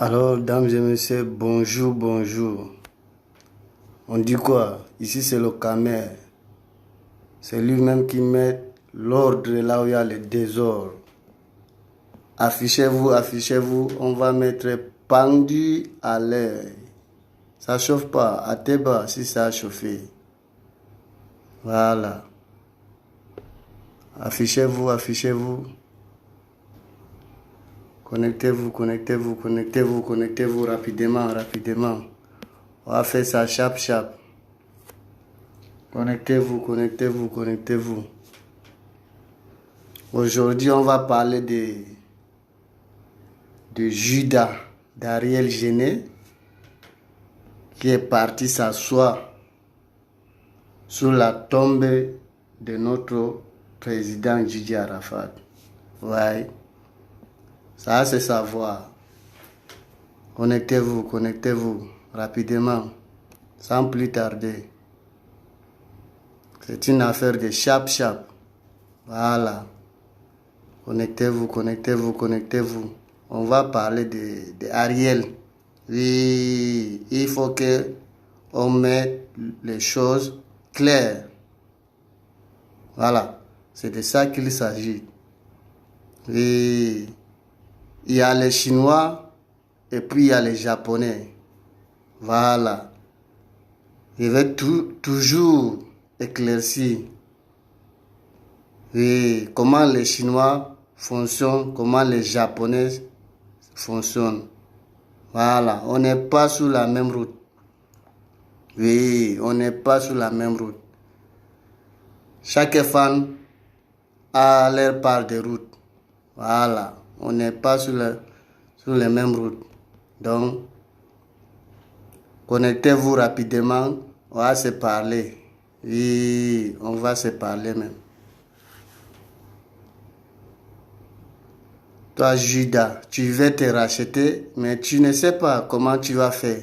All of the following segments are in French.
Alors, dames et messieurs, bonjour, bonjour. On dit quoi? Ici, c'est le Camer. C'est lui-même qui met l'ordre là où il y a le désordre. Affichez-vous, affichez-vous. On va mettre pendu à l'œil. Ça chauffe pas. À tes bas si ça a chauffé. Voilà. Affichez-vous, affichez-vous. Connectez-vous, connectez-vous, connectez-vous, connectez-vous rapidement, rapidement. On va faire ça chap chap. Connectez-vous, connectez-vous, connectez-vous. Aujourd'hui, on va parler de Judas, d'Ariel Henry, qui est parti s'asseoir sur la tombe de notre président Didier Arafat. Ouais. Ça, c'est savoir. Connectez-vous, connectez-vous rapidement, sans plus tarder. C'est une affaire de chap-chap. Voilà. Connectez-vous, connectez-vous, connectez-vous. On va parler de Ariel. Oui, il faut que on mette les choses claires. Voilà. C'est de ça qu'il s'agit. Oui. Il y a les Chinois et puis il y a les Japonais. Voilà. Je vais toujours éclaircir. Oui, comment les Chinois fonctionnent, comment les Japonais fonctionnent. Voilà, on n'est pas sur la même route. Oui, on n'est pas sur la même route. Chaque fan a leur part de route. Voilà, on n'est pas sur les mêmes routes. Donc, connectez-vous rapidement, on va se parler. Oui, on va se parler même. Toi, Judas, tu veux te racheter, mais tu ne sais pas comment tu vas faire.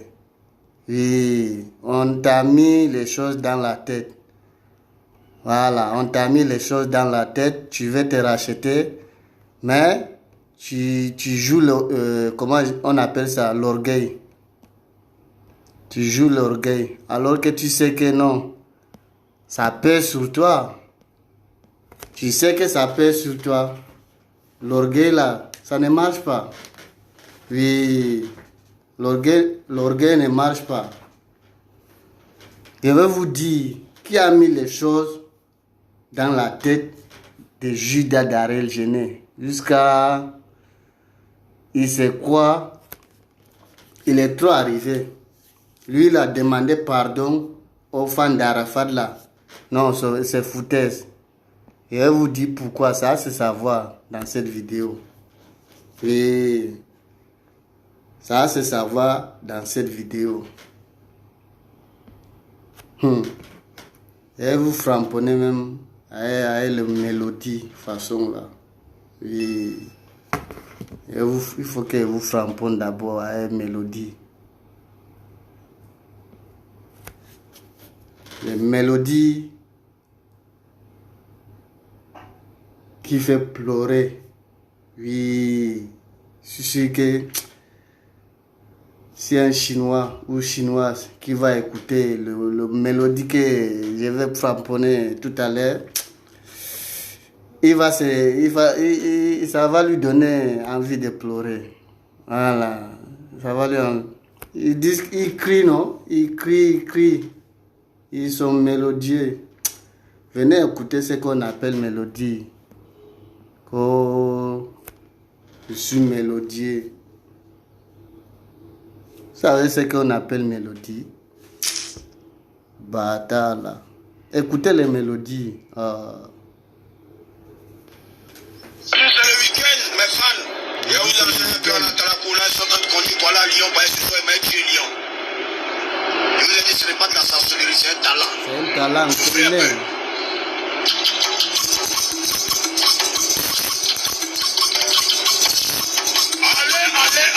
Oui, on t'a mis les choses dans la tête. Voilà, on t'a mis les choses dans la tête, tu veux te racheter, mais tu joues, comment on appelle ça, l'orgueil. Tu joues l'orgueil, alors que tu sais que non, ça pèse sur toi. Tu sais que ça pèse sur toi. L'orgueil là, ça ne marche pas. Oui, l'orgueil ne marche pas. Je vais vous dire qui a mis les choses dans la tête de Judas d'Ariel Henry. Jusqu'à, il sait quoi, il est trop arrivé. Lui, il a demandé pardon aux fans d'Arafat là. Non, c'est foutaise. Je vais vous dire pourquoi, ça c'est savoir dans cette vidéo. Et ça c'est savoir dans cette vidéo. Je vais vous framponner même avec la mélodie façon là. Et il faut que vous framponne d'abord avec la mélodie. Les mélodies qui fait pleurer. Oui, je suis sûr que si un Chinois ou Chinoise qui va écouter le mélodie que je vais framponner tout à l'heure, ça va lui donner envie de pleurer. Voilà, ça va lui. Il crie, non? Il crie. Ils sont mélodieux. Venez écouter ce qu'on appelle mélodie. Oh, je suis mélodieux. Vous savez ce qu'on appelle mélodie? Bâtard là. Écoutez les mélodies. C'est le week-end, mes fans. Et vous avez un peu en attendant là, ils sont en train de conduire. Voilà, Lyon, bah, c'est toi, mais tu es Lyon. Je vous ai dit, ce n'est pas de la sorcellerie, c'est un talent. C'est un talent, criminel.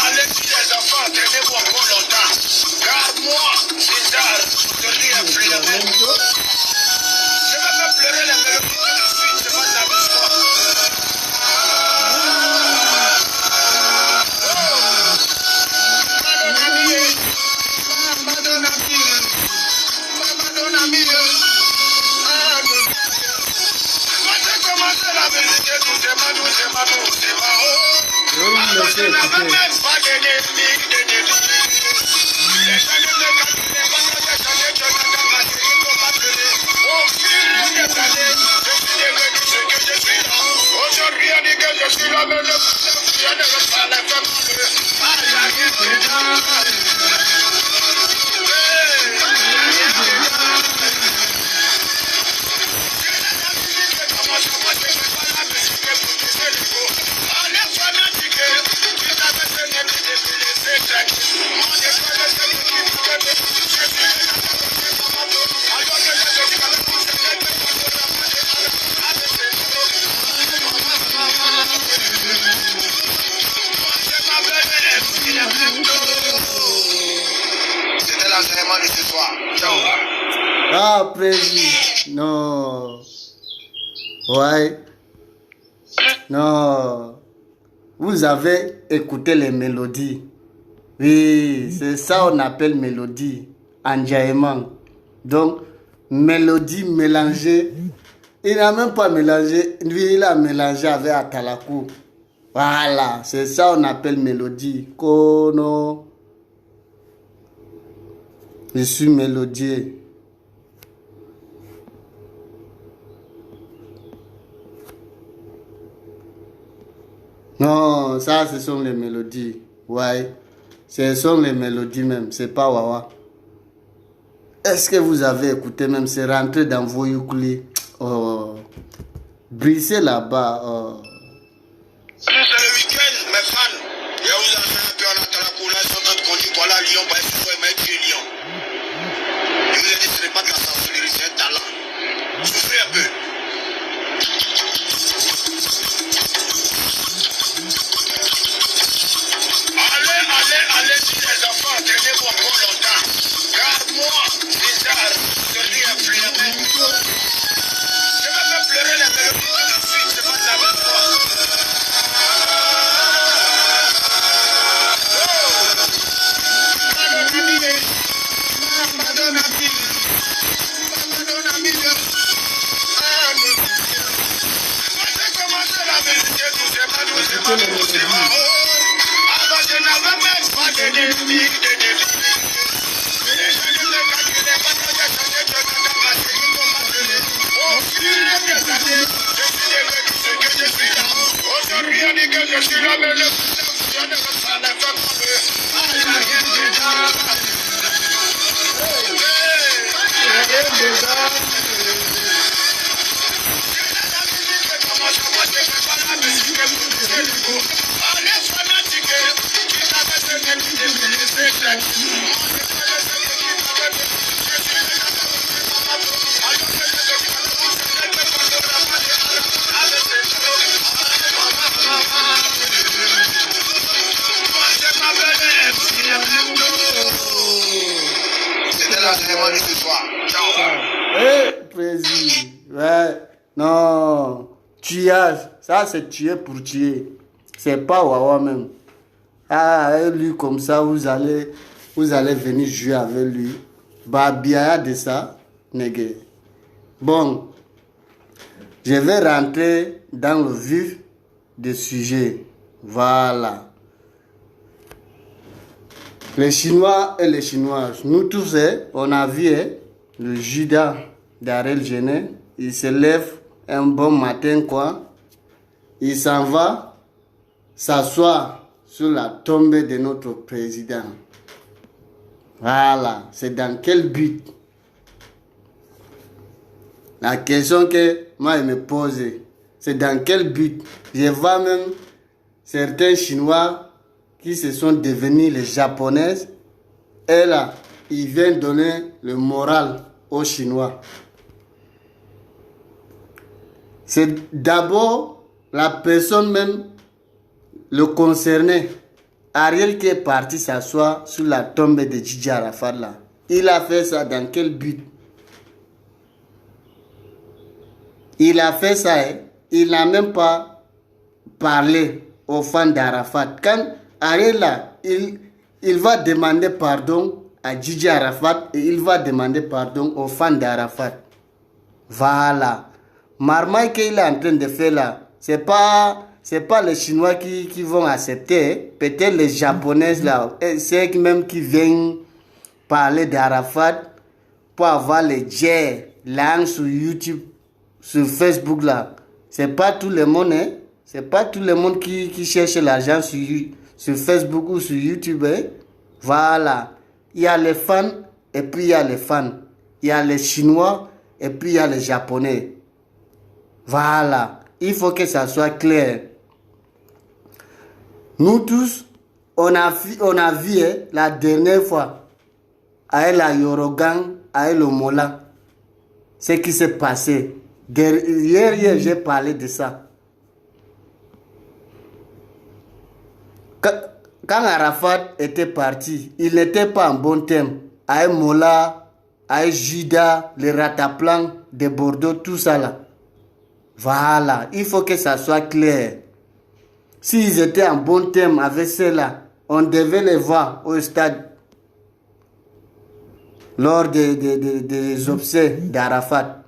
Allez, les enfants, tenez-vous encore longtemps. Car moi, César, je vais pleurer. Je vais faire pleurer les mélodies tout de suite, c'est pas ta histoire. C'était l'enseignement de ce soir. Ciao. Ah, président. Non. Ouais. Non. Vous avez écouté les mélodies. Oui, c'est ça on appelle mélodie. Enjaillement. Donc, mélodie mélangée. Il n'a même pas mélangé. Lui, il a mélangé avec Atalakou. Voilà, c'est ça on appelle mélodie. Kono. Je suis mélodieux. Non, ça, ce sont les mélodies. Ouais, ce sont les mélodies même. C'est pas Wawa. Est-ce que vous avez écouté même? C'est rentré dans vos ukulélés. Oh. Brisez là-bas. Oh. C'est le week-end, mes fans. Je vous emmène un peu en Atalakou. Là, ils sont en train de conduire pour aller à Lyon, parce qu'il faut mettre Lyon. Je vous ai dit, ce n'est pas de la sorcellerie, c'est un talent. Souffrez un peu. Allez, les enfants, tenez-moi pour longtemps. Car moi, César, je dis un prière. Je vais faire pleurer les mélodies tout de suite, c'est pas de la même je suis là, mais le je ne veux pas la faire C'était l'enseignement de ce soir. Ciao. Président. Ouais. Non. Tuage. Ça, c'est tuer pour tuer. C'est pas Wawa même. Ah, lui, comme ça, vous allez venir jouer avec lui. Babia de ça. Négué. Bon. Je vais rentrer dans le vif du sujet. Voilà. Les Chinois et les Chinoises, nous tous, on a vu le Judas d'Ariel Henry. Il se lève un bon matin, quoi. Il s'en va s'asseoir sur la tombe de notre président. Voilà. C'est dans quel but? La question que moi, je me pose, c'est dans quel but? Je vois même certains Chinois qui se sont devenus les Japonaises. Et là, ils viennent donner le moral aux Chinois. C'est d'abord la personne même, le concerné. Ariel qui est parti s'asseoir sur la tombe de Gigi Arafat là. Il a fait ça dans quel but? Il a fait ça, il n'a même pas parlé aux fans d'Arafat. Quand Ariel là, il va demander pardon à Gigi Arafat et il va demander pardon aux fans d'Arafat. Voilà. Marmaille qu'il est en train de faire là, c'est pas c'est pas les Chinois qui vont accepter. Hein. Peut-être les Japonais là, c'est même qui viennent parler d'Arafat pour avoir les jets là sur YouTube, sur Facebook là. C'est pas tout le monde, hein. C'est pas tout le monde qui cherche l'argent sur Facebook ou sur YouTube. Hein. Voilà. Il y a les fans et puis il y a les fans. Il y a les Chinois et puis il y a les Japonais. Voilà. Il faut que ça soit clair. Nous tous, on a vu hein, la dernière fois, avec la Yorogan, avec le Mola, ce qui s'est passé. Hier, j'ai parlé de ça. Quand Arafat était parti, il n'était pas en bon terme. Avec Mola, avec Juda, les Rataplan de Bordeaux, tout ça là. Voilà, il faut que ça soit clair. S'ils étaient en bon terme avec ceux-là, on devait les voir au stade lors des obsèques d'Arafat.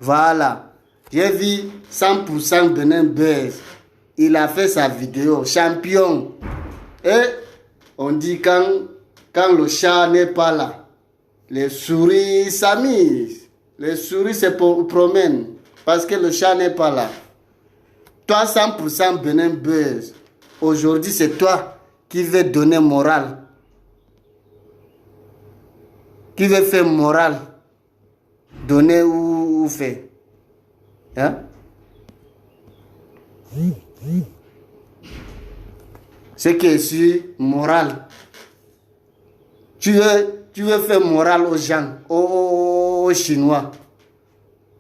Voilà. J'ai vu 100% Benin Bez. Il a fait sa vidéo, champion. Et on dit quand le chat n'est pas là, les souris s'amusent. Les souris se promènent parce que le chat n'est pas là. Toi, 100% Benin Buzz. Aujourd'hui, c'est toi qui veux donner morale. Qui veut faire morale. Donner ou faire. Hein? Ce qui est sur morale. Tu veux faire morale aux gens, aux Chinois.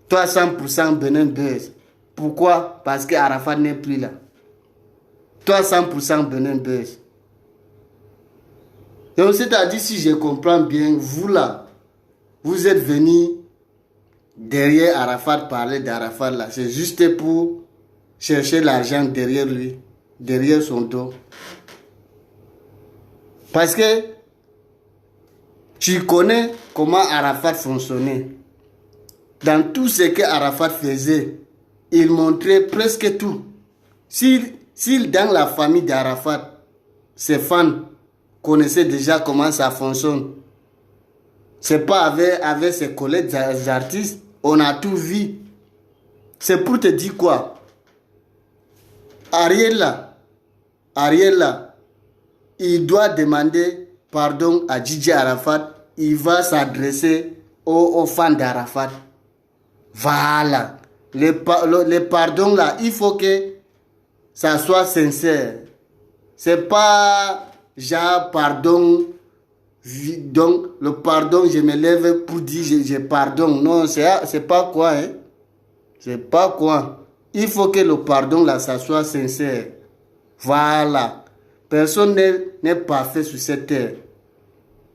Toi, 100% Benin Buzz. Pourquoi? Parce que Arafat n'est plus là. Toi, 100% Benin Buzz. Donc, c'est-à-dire, si je comprends bien, vous là, vous êtes venus derrière Arafat, parler d'Arafat là. C'est juste pour chercher l'argent derrière lui, derrière son dos. Parce que tu connais comment Arafat fonctionnait. Dans tout ce que Arafat faisait, il montrait presque tout. S'il dans la famille d'Arafat, ses fans connaissaient déjà comment ça fonctionne. C'est pas avec ses collègues artistes, on a tout vu. C'est pour te dire quoi? Ariel là, il doit demander pardon à Didier Arafat. Il va s'adresser aux fans d'Arafat. Voilà. Le pardon là, il faut que ça soit sincère. C'est pas genre pardon. Donc le pardon, je me lève pour dire je pardonne. Non, c'est pas quoi. Hein? C'est pas quoi. Il faut que le pardon là, ça soit sincère. Voilà. Personne n'est parfait sur cette terre.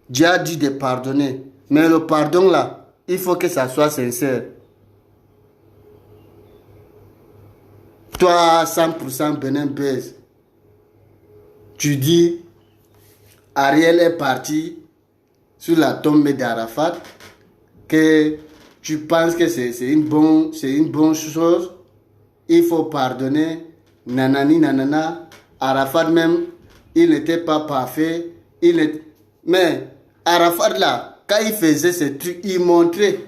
Dieu a dit de pardonner. Mais le pardon là, il faut que ça soit sincère. Toi, 100% Benin Bez, tu dis, Ariel est parti sur la tombe d'Arafat, que tu penses que c'est une bonne chose, il faut pardonner, nanani, nanana. Arafat même, il n'était pas parfait, mais Arafat là, quand il faisait ces trucs, il montrait,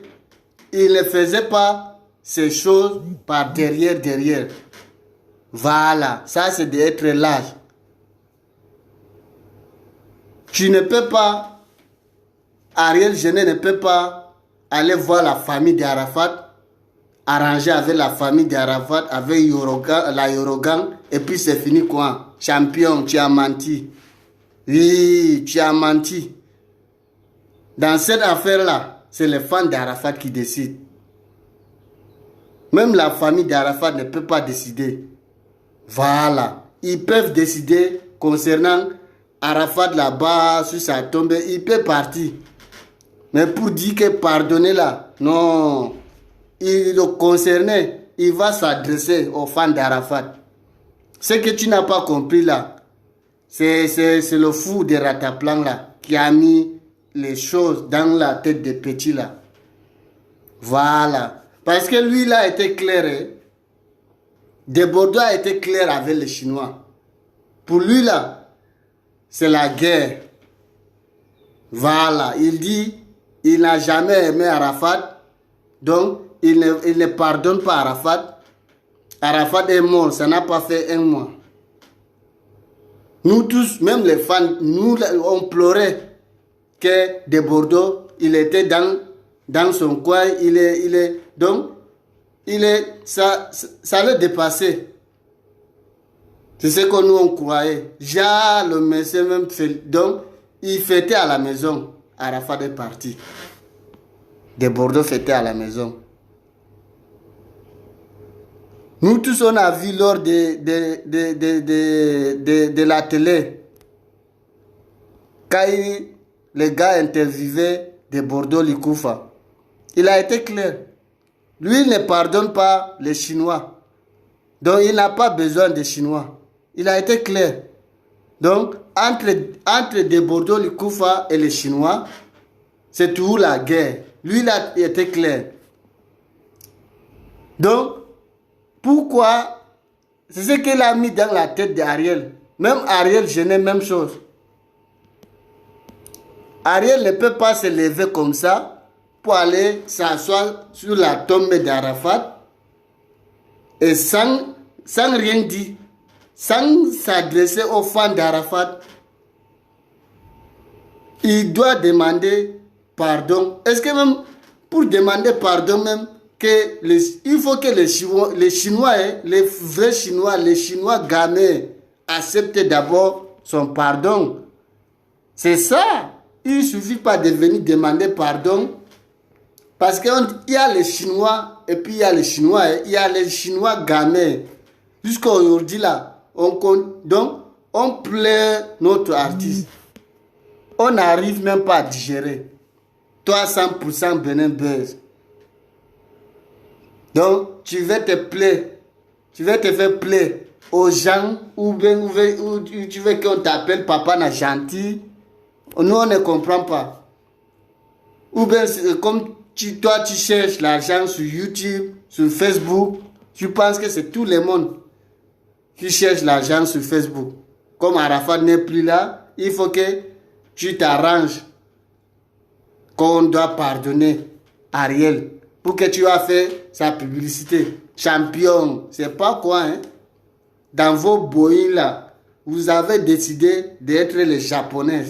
il ne faisait pas ces choses par derrière. Voilà, ça c'est d'être lâche. Tu ne peux pas, Ariel Henry ne peut pas aller voir la famille d'Arafat, arranger avec la famille d'Arafat, avec la Yorogan, et puis c'est fini quoi? Champion, tu as menti. Oui, tu as menti. Dans cette affaire-là, c'est les fans d'Arafat qui décident. Même la famille d'Arafat ne peut pas décider. Voilà. Ils peuvent décider concernant Arafat là-bas, sur sa tombe, il peut partir. Mais pour dire que pardonner là, non. Il le concerné, il va s'adresser aux fans d'Arafat. Ce que tu n'as pas compris là, c'est le fou de Rataplan là, qui a mis les choses dans la tête des petits là. Voilà. Parce que lui là était clair. Hein? De Bordeaux a été clair avec les Chinois. Pour lui, là, c'est la guerre. Voilà, il dit, il n'a jamais aimé Arafat, donc il ne pardonne pas Arafat. Arafat est mort, ça n'a pas fait un mois. Nous tous, même les fans, nous, on pleurait que De Bordeaux, il était dans son coin, donc, ça le dépassait. C'est ce que nous, on croyait. Le monsieur même fait, donc, il fêtait à la maison. Arafat est parti. De Bordeaux fêtait à la maison. Nous tous, on a vu lors de la télé, quand les gars interviewaient De Bordeaux Likoufa, il a été clair. Lui, il ne pardonne pas les Chinois. Donc, il n'a pas besoin des Chinois. Il a été clair. Donc, entre De Bordeaux Likoufa et les Chinois, c'est toujours la guerre. Lui, il a été clair. Donc, pourquoi? C'est ce qu'il a mis dans la tête d'Ariel. Même Ariel Genet, même chose. Ariel ne peut pas se lever comme ça pour aller s'asseoir sur la tombe d'Arafat et sans rien dire, sans s'adresser aux fans d'Arafat. Il doit demander pardon. Est-ce que même pour demander pardon même, il faut que les Chinois, les vrais Chinois, les Chinois gamins acceptent d'abord son pardon. C'est ça. Il ne suffit pas de venir demander pardon. Parce qu'il y a les Chinois et puis il y a les Chinois. Il y a les Chinois gamins. Jusqu'à aujourd'hui là, on plaît notre artiste. On n'arrive même pas à digérer. Toi 100% Benin Buzz. Donc, tu vas te plaire. Tu vas te faire plaire aux gens ou tu veux qu'on t'appelle papa na gentil. Nous, on ne comprend pas. Ou bien, comme toi, tu cherches l'argent sur YouTube, sur Facebook, tu penses que c'est tout le monde qui cherche l'argent sur Facebook. Comme Arafat n'est plus là, il faut que tu t'arranges qu'on doit pardonner Ariel pour que tu aies fait sa publicité. Champion, c'est pas quoi, hein? Dans vos boïs là, vous avez décidé d'être les Japonais.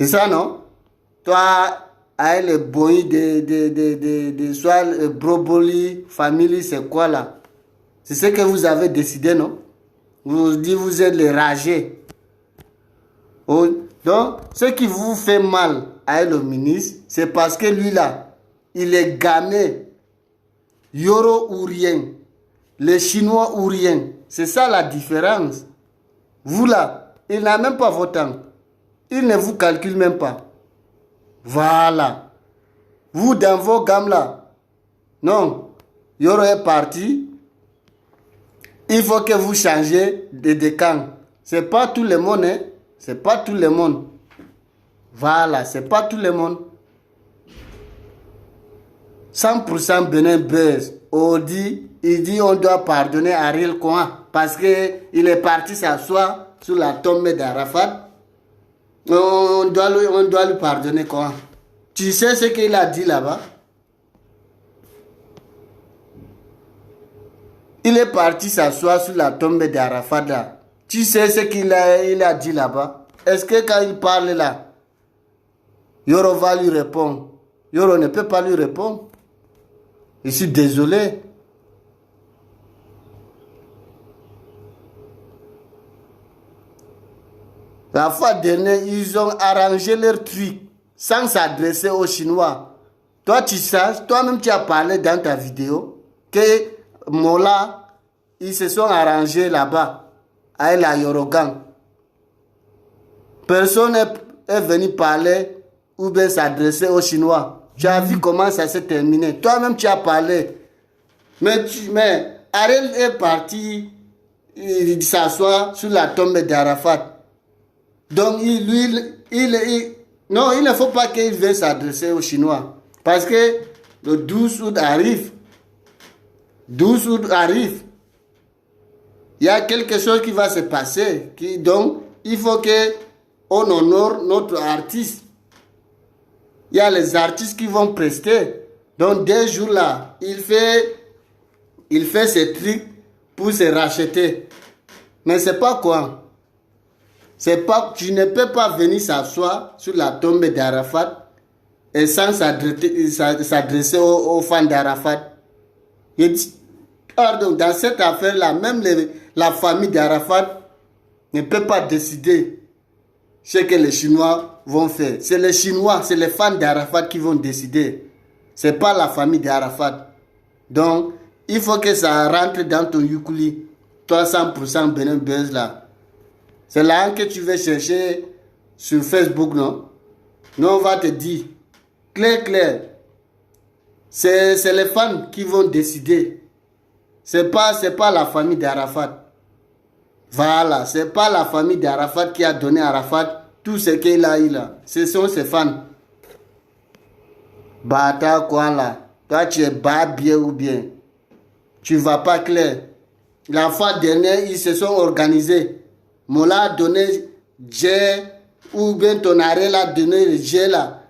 C'est ça, non? Toi, avec les boïs de soit Broboli, famille, c'est quoi là? C'est ce que vous avez décidé, non? Vous dites vous êtes les ragés. Oh, donc, ce qui vous fait mal avec le ministre, c'est parce que lui là, il est gamé. Yoro ou rien. Les Chinois ou rien. C'est ça la différence. Vous là, il n'a même pas votre temps. Il ne vous calcule même pas. Voilà. Vous dans vos gammes là. Non. Yoro est parti. Il faut que vous changez de décan. C'est pas tout le monde, hein. C'est pas tout le monde. Voilà, c'est pas tout le monde. 100% Benin Buzz. Il dit on doit pardonner Ariel Cohen parce qu'il est parti s'asseoir sur la tombe d'Arafat. On doit lui pardonner Cohen. Tu sais ce qu'il a dit là-bas? Il est parti s'asseoir sur la tombe d'Arafat là. Tu sais ce qu'il a dit là-bas? Est-ce que quand il parle là, Yoro va lui répondre? Yoro ne peut pas lui répondre. Je suis désolé. La fois dernière, ils ont arrangé leur truc sans s'adresser aux Chinois. Toi, tu saches, toi-même, tu as parlé dans ta vidéo que Mola, ils se sont arrangés là-bas avec la Yorogan. Personne n'est venu parler ou bien s'adresser aux Chinois. Tu as vu comment ça s'est terminé. Toi-même, tu as parlé. Mais Ariel est parti s'asseoir sur la tombe d'Arafat. Donc, non, il ne faut pas qu'il vienne s'adresser aux Chinois. Parce que le 12 août arrive. 12 août arrive. Il y a quelque chose qui va se passer. Donc, il faut qu'on honore notre artiste. Il y a les artistes qui vont prester. Donc, dès jours là, il fait ses trucs pour se racheter. Mais c'est pas quoi. Tu ne peux pas venir s'asseoir sur la tombe d'Arafat et sans s'adresser aux fans d'Arafat. Pardon, dans cette affaire-là, même la famille d'Arafat ne peut pas décider ce que les Chinois vont faire. C'est les Chinois, c'est les fans d'Arafat qui vont décider. Ce n'est pas la famille d'Arafat. Donc, il faut que ça rentre dans ton Yukuli. 300% Benin Buzz là. C'est là que tu vas chercher sur Facebook, non? Non, on va te dire. Clair. C'est les fans qui vont décider. C'est pas la famille d'Arafat. Voilà, c'est pas la famille d'Arafat qui a donné à Arafat tout ce qu'il a eu là. Ce sont ses fans. Bata quoi là? Toi tu es bas bien ou bien? Tu vas pas clair. La fois dernière, ils se sont organisés. Mola a donné Djé, ou bien ton arrêt l'a donné le Djé là.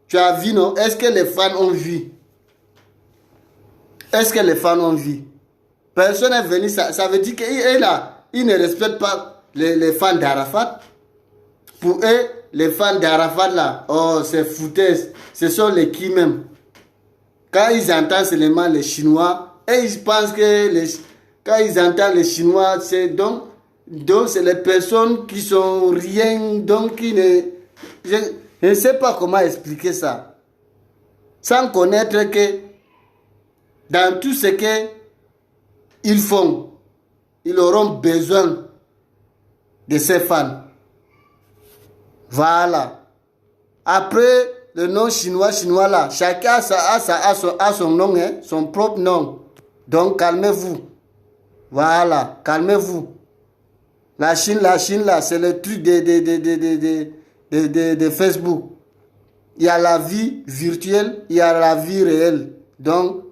Tu as vu, non? Est-ce que les fans ont vu? Est-ce que les fans ont vu? Personne n'est venu, ça veut dire qu'ils ne respectent pas les fans d'Arafat. Pour eux, les fans d'Arafat là, oh, c'est foutaise. Ce sont les qui même. Quand ils entendent seulement les Chinois, et ils pensent que quand ils entendent les Chinois, c'est donc c'est les personnes qui sont rien, donc qui ne... Je ne sais pas comment expliquer ça. Sans connaître que dans tout ce qu'ils font, ils auront besoin de ces fans. Voilà. Après, le nom chinois là, chacun a son nom, hein, son propre nom. Donc, calmez-vous. Voilà, calmez-vous. La Chine là, c'est le truc de Facebook. Il y a la vie virtuelle, il y a la vie réelle. Donc,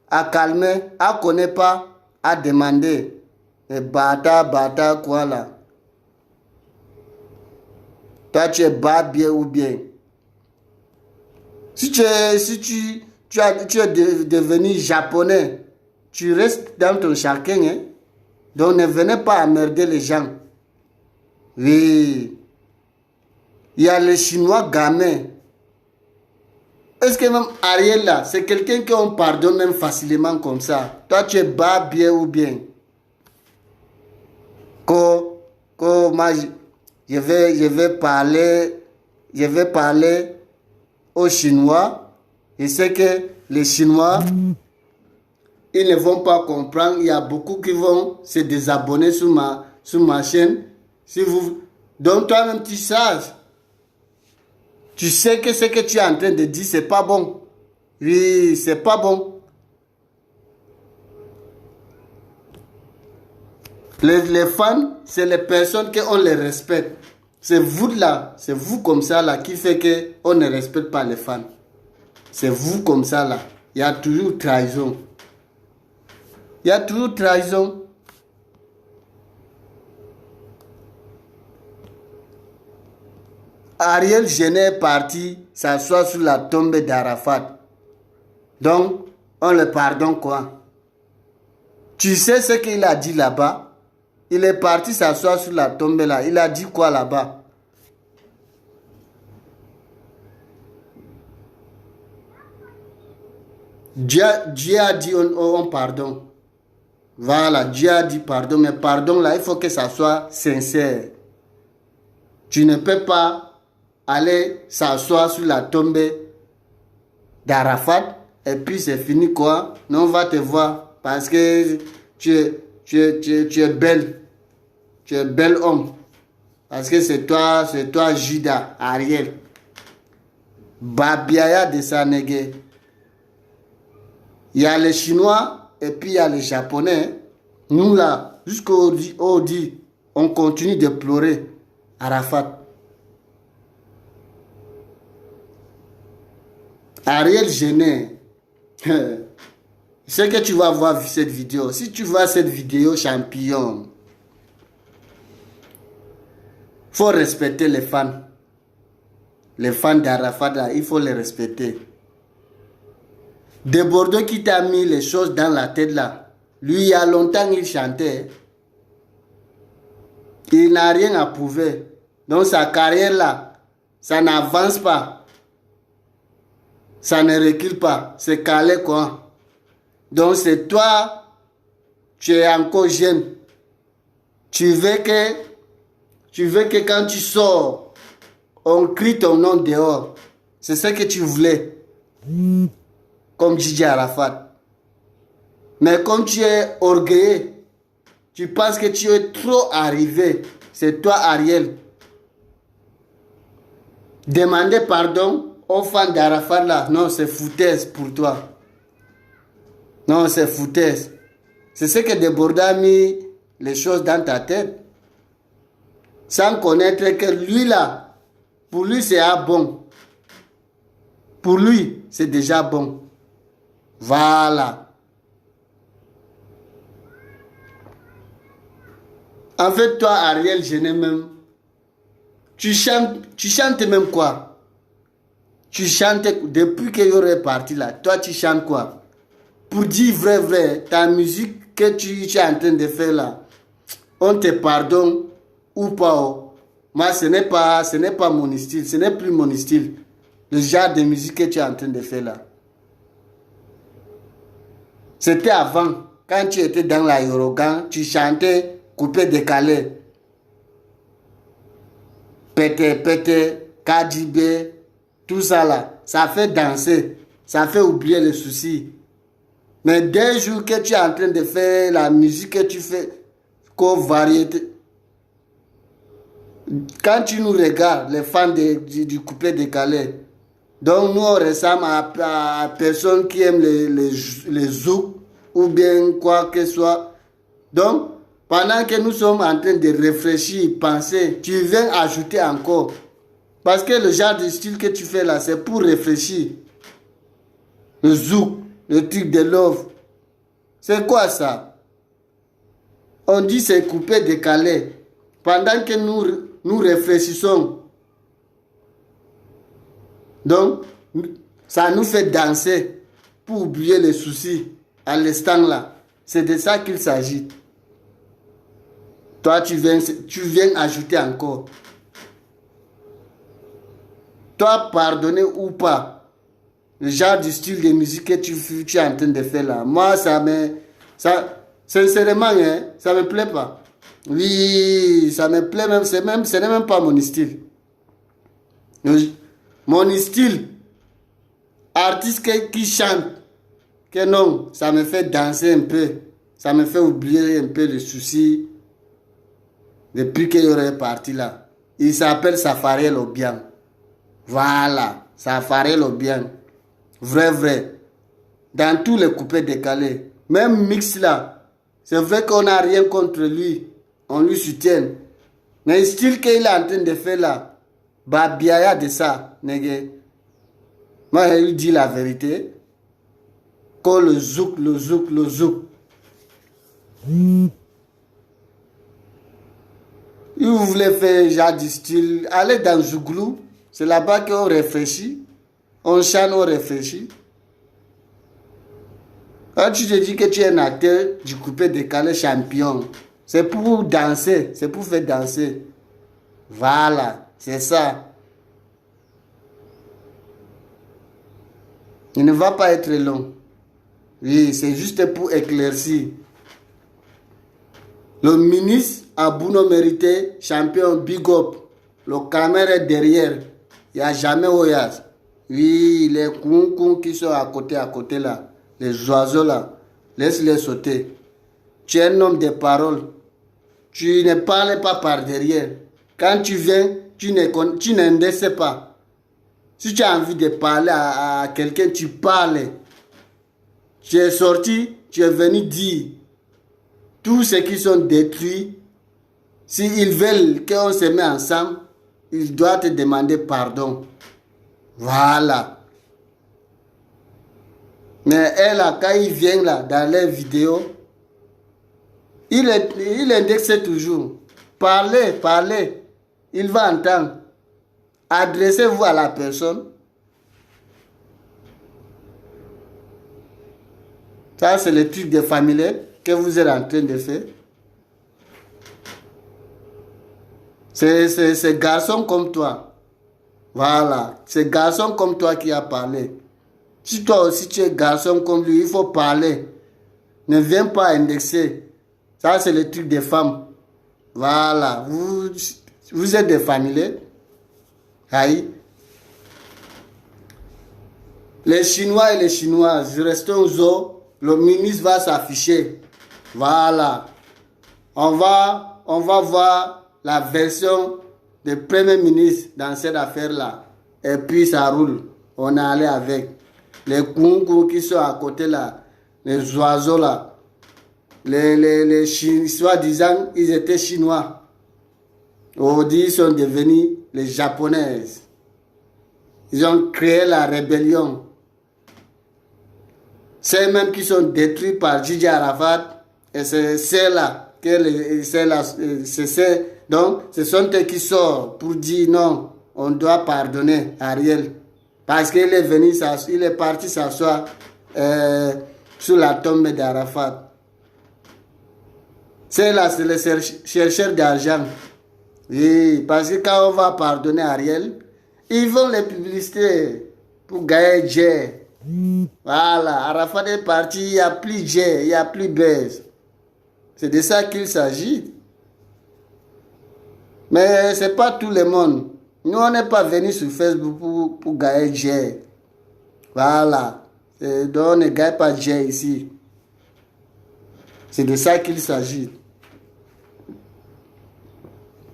à calmer, à connaître pas, à demander. Et bata, quoi là. Toi, tu es bas bien ou bien. Si tu es devenu japonais, tu restes dans ton chacun, hein. Donc ne venez pas emmerder les gens. Oui. Il y a les Chinois gamins. Est-ce que même Ariel là, c'est quelqu'un qu'on pardonne même facilement comme ça? Toi, tu es bas bien ou bien? Moi, je vais parler aux Chinois. Je sais que les Chinois, ils ne vont pas comprendre. Il y a beaucoup qui vont se désabonner sur ma chaîne. Donc toi-même, tu saches. Tu sais que ce que tu es en train de dire, c'est pas bon. Oui, c'est pas bon. Les fans, c'est les personnes qu'on les respecte. C'est vous là, c'est vous comme ça là qui fait qu'on ne respecte pas les fans. C'est vous comme ça là. Il y a toujours trahison. Il y a toujours trahison. Ariel Henry est parti s'asseoir sur la tombe d'Arafat. Donc, on le pardonne quoi? Tu sais ce qu'il a dit là-bas? Il est parti s'asseoir sur la tombe là. Il a dit quoi là-bas? Dieu a dit on pardonne. Voilà, Dieu a dit pardon. Mais pardon là, il faut que ça soit sincère. Tu ne peux pas aller s'asseoir sur la tombe d'Arafat et puis c'est fini quoi? Non, on va te voir parce que tu es belle. Tu es bel homme. Parce que c'est toi Judas, Ariel. Babiaya de Sanegue. Il y a les Chinois et puis il y a les Japonais. Nous là, jusqu'au dit, on continue de pleurer Arafat. Ariel Henry. Je sais que tu vas voir cette vidéo. Si tu vois cette vidéo, champion, faut respecter les fans. Les fans d'Arafat, il faut les respecter. De Bordeaux qui t'a mis les choses dans la tête là. Lui, il y a longtemps, il chantait. Il n'a rien à prouver. Donc sa carrière là, ça n'avance pas. Ça ne recule pas. C'est calé quoi. Donc c'est toi, tu es encore jeune. Tu veux que quand tu sors, on crie ton nom dehors. C'est ce que tu voulais. Comme Didier Arafat. Mais comme tu es orgueilleux, tu penses que tu es trop arrivé. C'est toi, Ariel. Demander pardon aux fans d'Arafat là. Non, c'est foutaise pour toi. Non, c'est foutaise. C'est ce que Desbordes a mis les choses dans ta tête. Sans connaître que lui là, pour lui c'est bon. Pour lui, c'est déjà bon. Voilà. En fait, toi, Ariel, je n'ai même... Tu chantes même quoi? Tu chantes depuis que Yoro est parti là. Toi, tu chantes quoi? Pour dire vrai, ta musique que tu es en train de faire là, on te pardonne ou pas. Moi, ce n'est pas mon style. Ce n'est plus mon style. Le genre de musique que tu es en train de faire là. C'était avant. Quand tu étais dans la Yorogan, tu chantais coupé décalé. Pété, Kadibé, tout ça là. Ça fait danser. Ça fait oublier les soucis. Mais dès jours que tu es en train de faire la musique que tu fais, comme variété. Quand tu nous regardes, les fans du coupé décalé, donc nous on ressemble à personne qui aime les zouk ou bien quoi que ce soit. Donc, pendant que nous sommes en train de réfléchir, penser, tu viens ajouter encore. Parce que le genre de style que tu fais là, c'est pour réfléchir. Le zouk, le truc de love. C'est quoi ça? On dit c'est coupé décalé. Pendant que nous réfléchissons. Donc, ça nous fait danser pour oublier les soucis à l'instant là. C'est de ça qu'il s'agit. Toi, tu viens ajouter encore. Toi, pardonner ou pas, le genre du style de musique que tu es en train de faire là, moi, sincèrement, hein, ça me plaît pas. Oui, ça me plaît même, ce n'est même pas mon style. Mon style, artiste qui chante, que non, ça me fait danser un peu, ça me fait oublier un peu les soucis depuis qu'il est parti là. Il s'appelle Safari Lobian. Voilà, Safari Lobian. Vrai. Dans tous les coupés décalés, même mix là, c'est vrai qu'on n'a rien contre lui, on lui soutient. Mais le style qu'il est en train de faire là, Babiaya de ça, nègre. Moi, je lui dis la vérité. Quand le zouk. Si vous voulez faire genre du style, allez dans Zouglou. C'est là-bas qu'on réfléchit. On chante, on réfléchit. Quand tu te dis que tu es un acteur du coupé décalé champion, c'est pour danser, c'est pour faire danser. Voilà, c'est ça. Il ne va pas être long. Oui, c'est juste pour éclaircir. Le ministre Abouno mérité, champion Big Up. Le caméra est derrière. Il n'y a jamais Oyas. Oui, les coucous qui sont à côté là. Les oiseaux là. Laisse-les sauter. Tu es un homme de parole. Tu ne parles pas par derrière. Quand tu viens, tu ne sais pas. Si tu as envie de parler à quelqu'un, tu parles. Tu es sorti, tu es venu dire tous ceux qui sont détruits. S'ils veulent qu'on se mette ensemble, ils doivent te demander pardon. Voilà. Mais elle, là, quand il vient là, dans les vidéos, il indexe toujours. Parlez, parlez. Il va entendre. Adressez-vous à la personne. Ça, c'est le truc des familiers que vous êtes en train de faire. C'est garçon comme toi. Voilà. C'est garçon comme toi qui a parlé. Si toi aussi tu es garçon comme lui, il faut parler. Ne viens pas indexer. Ça, c'est le truc des femmes. Voilà. Vous êtes des familiers. Aïe. Les Chinois et les Chinoises, restons aux eaux. Le ministre va s'afficher. Voilà. On va voir la version du Premier ministre dans cette affaire-là. Et puis ça roule. On est allé avec. Les kungus qui sont à côté là. Les oiseaux là. Les soi-disant, ils étaient chinois. Aujourd'hui, ils sont devenus les japonaises. Ils ont créé la rébellion. C'est même qui sont détruits par Gigi Arafat. Et c'est là donc, ce sont eux qui sortent pour dire non, on doit pardonner Ariel. Parce qu'il est venu, il est parti s'asseoir sur la tombe d'Arafat. C'est là, c'est les chercheurs d'argent. Oui, parce que quand on va pardonner Ariel, ils vont les publiciter pour gagner J. Voilà, Arafat est parti, il n'y a plus J, il n'y a plus Bez. C'est de ça qu'il s'agit. Mais ce n'est pas tout le monde. Nous, on n'est pas venus sur Facebook pour gagner J. Voilà. Donc, on ne gagne pas J ici. C'est de ça qu'il s'agit.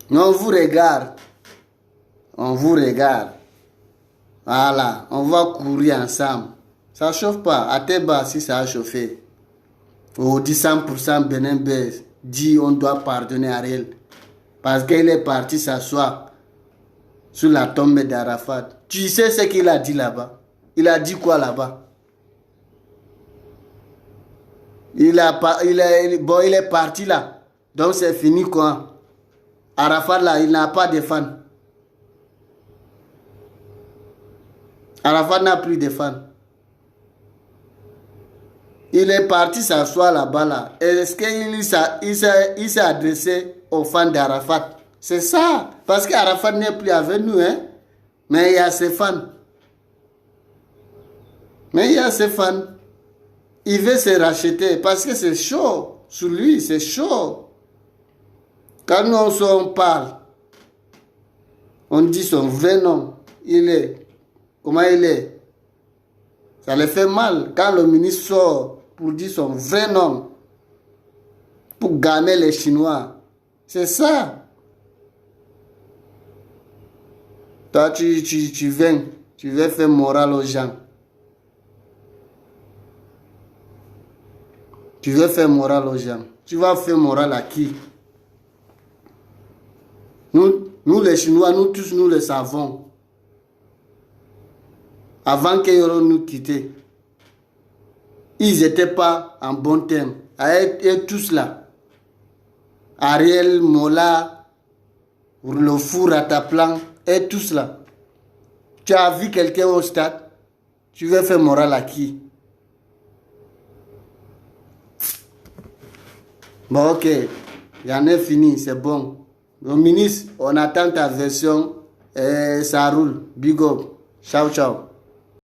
Nous, on vous regarde. On vous regarde. Voilà. On va courir ensemble. Ça ne chauffe pas. À Teba, si ça a chauffé. On dit 100% Benin Bez. Dit on doit pardonner Ariel. Parce qu'il est parti s'asseoir sur la tombe d'Arafat. Tu sais ce qu'il a dit là-bas? Il a dit quoi là-bas? Il est parti là. Donc c'est fini quoi? Arafat là, il n'a pas de fans. Arafat n'a plus de fans. Il est parti s'asseoir là-bas là. Est-ce qu'il s'est adressé aux fans d'Arafat? C'est ça. Parce qu'Arafat n'est plus avec nous, hein. Mais il y a ses fans. Il veut se racheter parce que c'est chaud. Sur lui, c'est chaud. Quand nous on parle, on dit son vrai nom. Comment il est? Ça le fait mal. Quand le ministre sort pour dire son vrai nom, pour gagner les Chinois. C'est ça. Toi, tu viens. Tu veux faire morale aux gens. Tu veux faire morale aux gens. Tu vas faire morale à qui? Nous les Chinois, nous tous, nous le savons. Avant qu'ils nous quitté, ils n'étaient pas en bon terme. Et tous là. Ariel, Mola, le four à ta plan, et tous là. Tu as vu quelqu'un au stade? Tu veux faire morale à qui? Bon, ok. Il y en a fini, c'est bon. Le ministre, on attend ta version et ça roule. Big up. Ciao, ciao.